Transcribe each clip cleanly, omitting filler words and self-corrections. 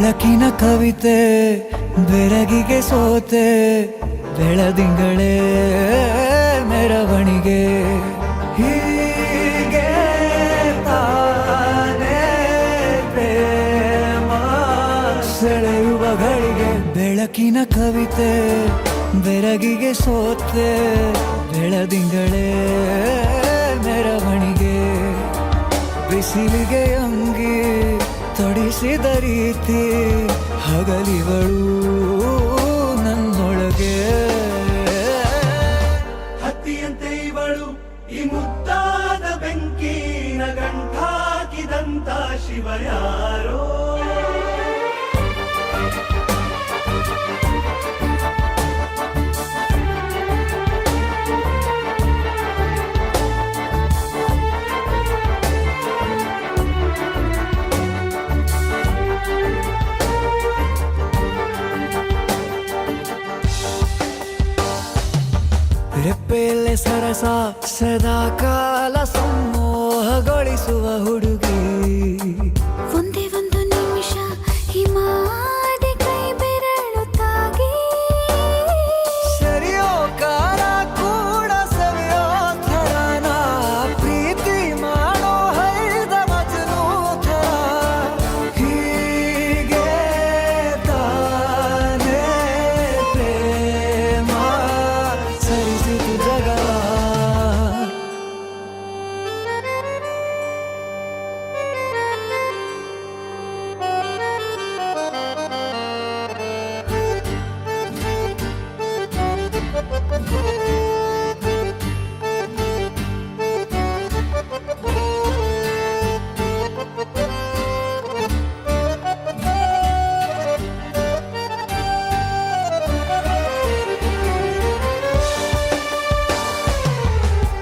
ಬೆಳಕಿನ ಕವಿತೆ ಬೆರಗಿಗೆ ಸೋತೆ ಬೆಳದಿಂಗಳೇ ಮೆರವಣಿಗೆ ಹೀಗೆ ತಾನೇ ಪ್ರೇಮ ಸೆಳೆಯುವ ಗಳಿಗೆ ಬೆಳಕಿನ ಕವಿತೆ ಬೆರಗಿಗೆ ಸೋತೆ ಬೆಳದಿಂಗಳೇ ಮೆರವಣಿಗೆ ಬಿಸಿಲಿಗೆ ಅಂಗಿ ತೊಡಿಸಿದ ರೀತಿ ಹಗಲಿಗಳು ನನ್ನೊಳಗೆ ಹತ್ತಿಯಂತೆ ಇವಳು ಈ ಮುದ್ದಾದ ಬೆಂಕಿನ ಗಂಟಾಕಿದಂತ ಶಿವ ಯಾರೋ ರೆಪ್ಪೆಯಲ್ಲೇ ಸರಸ ಸದಾ ಕಾಲ ಸಂಮೋಹಗೊಳಿಸುವ ಹುಡುಗಿ ಒಂದೇ ಒಂದು ನಿಮಿಷ ಹಿಮಾದಿ ಕೈ ಬೆರಳು ತಾಗಿ ಸರಿಯೋ ಕಾಲ ಕೂಡ ಸವಿಯೋ ಥರನ ಪ್ರೀತಿ ಮಾಡೋ ಹೈದ ಮಜನು ಥರ ಹೀಗೆ ತಾನೇ ಪ್ರೇಮ ಸರಿಸಿತು ಜಗವ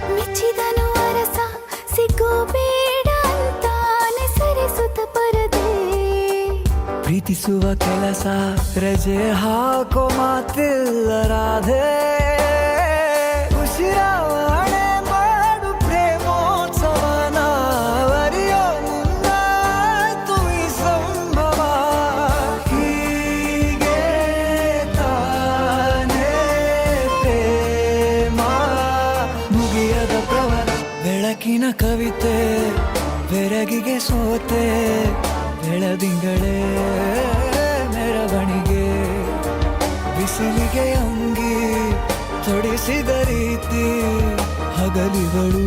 ಮೆಚ್ಚಿದನು ಅರಸ ಸಿಗೋ ಬೇಡ ಅಂತಾನೆ ಸರಿಸುತ್ತ ಪರದೆ ಪ್ರೀತಿಸುವ ಕೆಲಸ ರಜೆ ಹಾಕೋ ಮಾತಿಲ್ಲ ರಾಧೆ ಉಸಿರಾವಣೆ ಮಾಡು ಪ್ರೇಮೋತ್ಸವನ ಅರಿಯೋ ಮುಂದಾಯ್ತು ಈ ಸಂಭವ ಹೀಗೆ ತಾನೇ ಪ್ರೇಮ ಮುಗಿಯದ ಪ್ರವರ ಬೆಳಕಿನ ಕವಿತೆ ಬೆರಗಿಗೆ ಸೋತೆ ಬೆಳದಿಂಗಳೇ ಮೆರವಣಿಗೆ ಬಿಸಿಲಿಗೆ ಅಂಗಿ ತೊಡಿಸಿದ ರೀತಿ ಹಗಲಿಗಳು